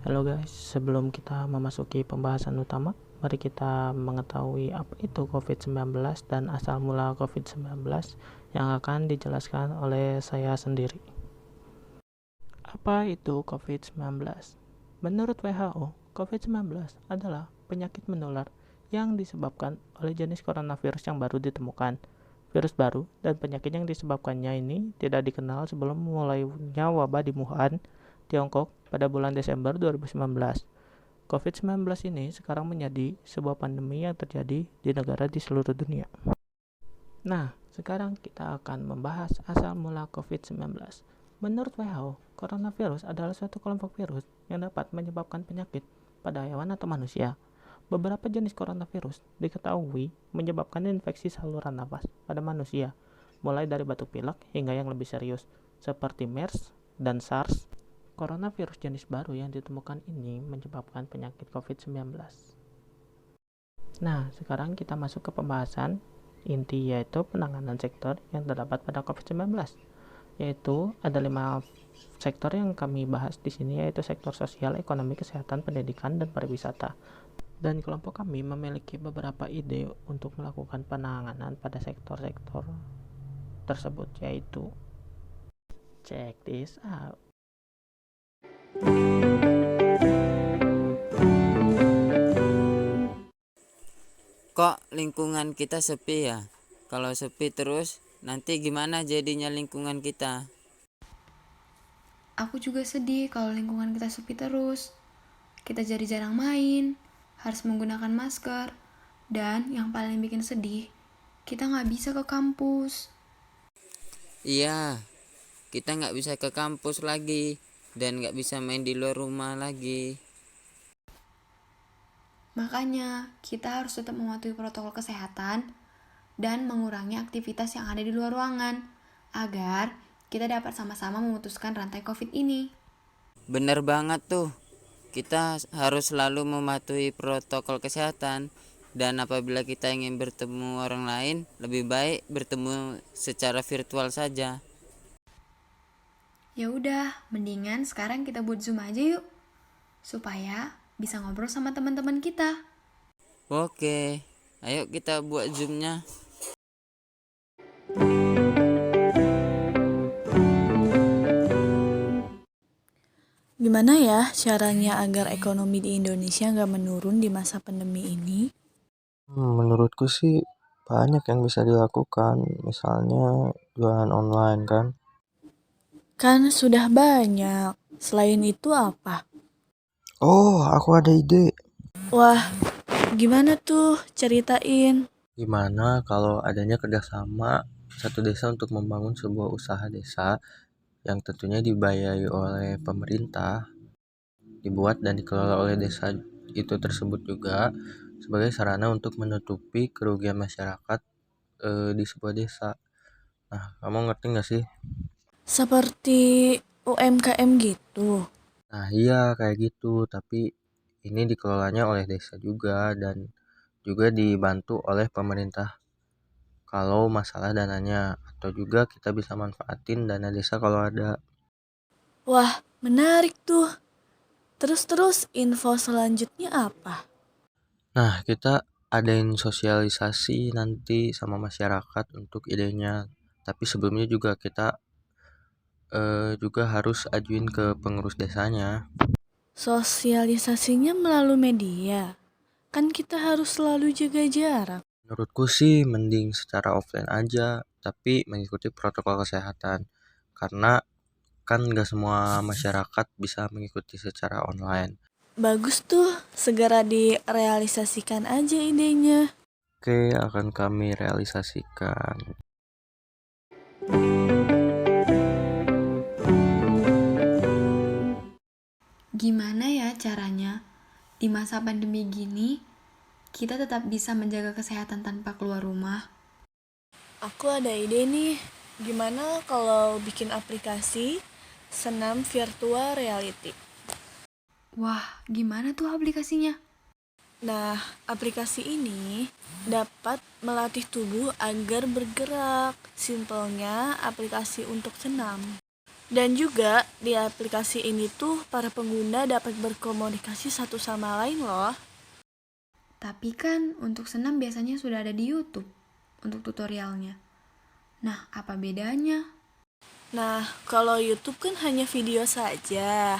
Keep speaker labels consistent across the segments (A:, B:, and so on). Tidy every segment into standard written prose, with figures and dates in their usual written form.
A: Halo guys, sebelum kita memasuki pembahasan utama, mari kita mengetahui apa itu COVID-19 dan asal mula COVID-19 yang akan dijelaskan oleh saya sendiri. Apa itu COVID-19? Menurut WHO, COVID-19 adalah penyakit menular yang disebabkan oleh jenis coronavirus yang baru ditemukan. Virus baru dan penyakit yang disebabkannya ini tidak dikenal sebelum mulainya wabah di Wuhan, Tiongkok pada bulan Desember 2019. COVID-19 ini sekarang menjadi sebuah pandemi yang terjadi di negara di seluruh dunia. Nah, sekarang kita akan membahas asal mula COVID-19. Menurut WHO, coronavirus adalah suatu kelompok virus yang dapat menyebabkan penyakit pada hewan atau manusia. Beberapa jenis coronavirus diketahui menyebabkan infeksi saluran nafas pada manusia, mulai dari batuk pilek hingga yang lebih serius, seperti MERS dan SARS. Coronavirus jenis baru yang ditemukan ini menyebabkan penyakit COVID-19. Nah, sekarang kita masuk ke pembahasan inti, yaitu penanganan sektor yang terdapat pada COVID-19. Yaitu ada 5 sektor yang kami bahas di sini, yaitu sektor sosial, ekonomi, kesehatan, pendidikan, dan pariwisata. Dan kelompok kami memiliki beberapa ide untuk melakukan penanganan pada sektor-sektor tersebut, yaitu check this out.
B: Kok lingkungan kita sepi ya? Kalau sepi terus, nanti gimana jadinya lingkungan kita?
C: Aku juga sedih kalau lingkungan kita sepi terus. Kita jadi jarang main, harus menggunakan masker, dan yang paling bikin sedih, kita nggak bisa ke kampus.
B: Iya, kita nggak bisa ke kampus lagi dan nggak bisa main di luar rumah lagi.
C: Makanya, kita harus tetap mematuhi protokol kesehatan dan mengurangi aktivitas yang ada di luar ruangan, agar kita dapat sama-sama memutuskan rantai COVID ini.
B: Bener banget tuh, kita harus selalu mematuhi protokol kesehatan. Dan apabila kita ingin bertemu orang lain, lebih baik bertemu secara virtual saja.
C: Ya udah, mendingan sekarang kita buat Zoom aja yuk, supaya bisa ngobrol sama teman-teman kita.
B: Oke, ayo kita buat zoomnya.
D: Gimana ya caranya agar ekonomi di Indonesia nggak menurun di masa pandemi ini?
E: Menurutku sih banyak yang bisa dilakukan, misalnya jualan online kan.
D: Kan sudah banyak. Selain itu apa?
E: Oh, aku ada ide.
D: Wah, gimana tuh? Ceritain.
E: Gimana kalau adanya kerjasama satu desa untuk membangun sebuah usaha desa yang tentunya dibayari oleh pemerintah, dibuat dan dikelola oleh desa itu tersebut juga sebagai sarana untuk menutupi kerugian masyarakat di sebuah desa. Nah, kamu ngerti nggak sih?
D: Seperti UMKM gitu.
E: Nah, iya kayak gitu, tapi ini dikelolanya oleh desa juga dan juga dibantu oleh pemerintah kalau masalah dananya, atau juga kita bisa manfaatin dana desa kalau ada.
D: Wah, menarik tuh. Terus info selanjutnya apa?
E: Nah, kita adain sosialisasi nanti sama masyarakat untuk idenya. Tapi sebelumnya juga kita juga harus ajuin ke pengurus desanya.
D: Sosialisasinya melalui media. Kan kita harus selalu jaga jarak.
E: Menurutku sih mending secara offline aja, tapi mengikuti protokol kesehatan. Karena kan nggak semua masyarakat bisa mengikuti secara online.
D: Bagus tuh, segera direalisasikan aja idenya.
E: Oke, akan kami realisasikan.
C: Gimana ya caranya di masa pandemi gini kita tetap bisa menjaga kesehatan tanpa keluar rumah?
D: Aku ada ide nih, gimana kalau bikin aplikasi senam virtual reality?
C: Wah, gimana tuh aplikasinya?
D: Nah, aplikasi ini dapat melatih tubuh agar bergerak. Simpelnya aplikasi untuk senam. Dan juga di aplikasi ini tuh para pengguna dapat berkomunikasi satu sama lain loh.
C: Tapi kan untuk senam biasanya sudah ada di YouTube untuk tutorialnya. Nah, apa bedanya?
D: Nah, kalau YouTube kan hanya video saja.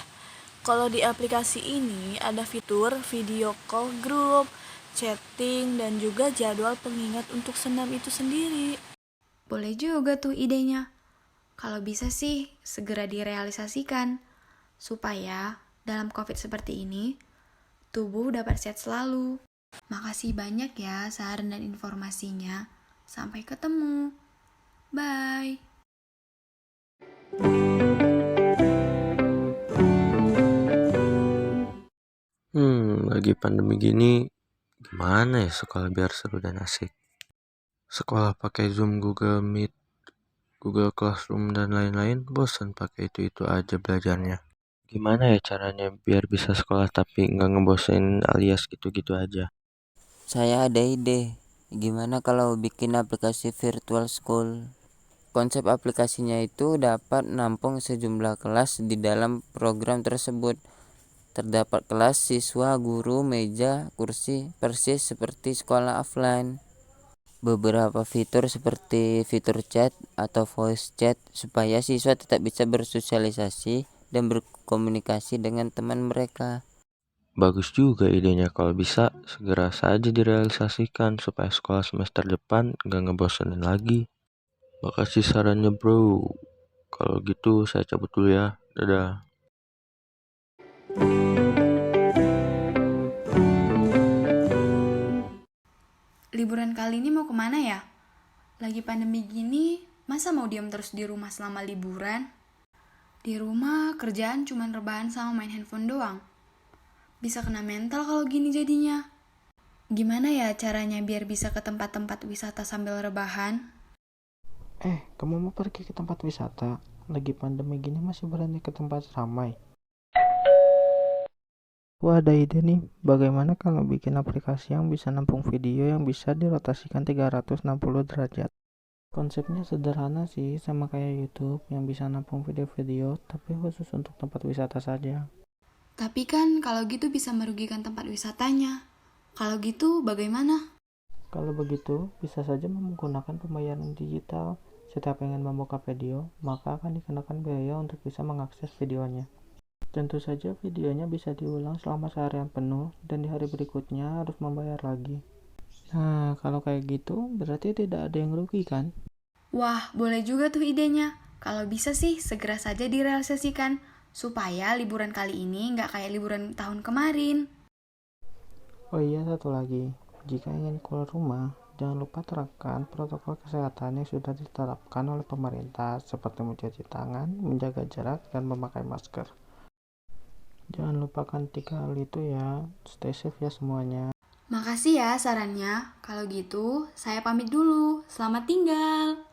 D: Kalau di aplikasi ini ada fitur video call grup, chatting, dan juga jadwal pengingat untuk senam itu sendiri.
C: Boleh juga tuh idenya. Kalau bisa sih, segera direalisasikan. Supaya dalam COVID seperti ini, tubuh dapat sehat selalu. Makasih banyak ya saran dan informasinya. Sampai ketemu. Bye.
E: Lagi pandemi gini, gimana ya sekolah biar seru dan asik? Sekolah pakai Zoom, Google Meet, Google Classroom, dan lain-lain, bosan pakai itu-itu aja belajarnya. Gimana ya caranya biar bisa sekolah tapi nggak ngebosenin alias gitu-gitu aja?
B: Saya ada ide. Gimana kalau bikin aplikasi virtual school? Konsep aplikasinya itu dapat menampung sejumlah kelas di dalam program tersebut. Terdapat kelas, siswa, guru, meja, kursi, persis seperti sekolah offline. Beberapa fitur seperti fitur chat atau voice chat supaya siswa tetap bisa bersosialisasi dan berkomunikasi dengan teman mereka.
E: Bagus juga idenya, kalau bisa segera saja direalisasikan supaya sekolah semester depan nggak ngebosenin lagi. Makasih sarannya bro. Kalau gitu saya cabut dulu ya. Dadah.
C: Liburan kali ini mau kemana ya? Lagi pandemi gini, masa mau diam terus di rumah selama liburan? Di rumah kerjaan cuma rebahan sama main handphone doang. Bisa kena mental kalau gini jadinya. Gimana ya caranya biar bisa ke tempat-tempat wisata sambil rebahan?
A: Kamu mau pergi ke tempat wisata? Lagi pandemi gini masih berani ke tempat ramai? Wah, ada ide nih. Bagaimana kalau bikin aplikasi yang bisa nampung video yang bisa dirotasikan 360 derajat? Konsepnya sederhana sih, sama kayak YouTube yang bisa nampung video-video, tapi khusus untuk tempat wisata saja.
C: Tapi kan kalau gitu bisa merugikan tempat wisatanya. Kalau gitu bagaimana?
A: Kalau begitu, bisa saja menggunakan pembayaran digital. Setiap ingin membuka video, maka akan dikenakan biaya untuk bisa mengakses videonya. Tentu saja videonya bisa diulang selama seharian penuh, dan di hari berikutnya harus membayar lagi. Nah, kalau kayak gitu, berarti tidak ada yang rugi kan?
C: Wah, boleh juga tuh idenya. Kalau bisa sih, segera saja direalisasikan. Supaya liburan kali ini nggak kayak liburan tahun kemarin.
A: Oh iya, satu lagi. Jika ingin keluar rumah, jangan lupa terapkan protokol kesehatan yang sudah ditetapkan oleh pemerintah, seperti mencuci tangan, menjaga jarak, dan memakai masker. Jangan lupakan 3 hal itu ya. Stay safe ya semuanya.
C: Makasih ya sarannya. Kalau gitu, saya pamit dulu. Selamat tinggal.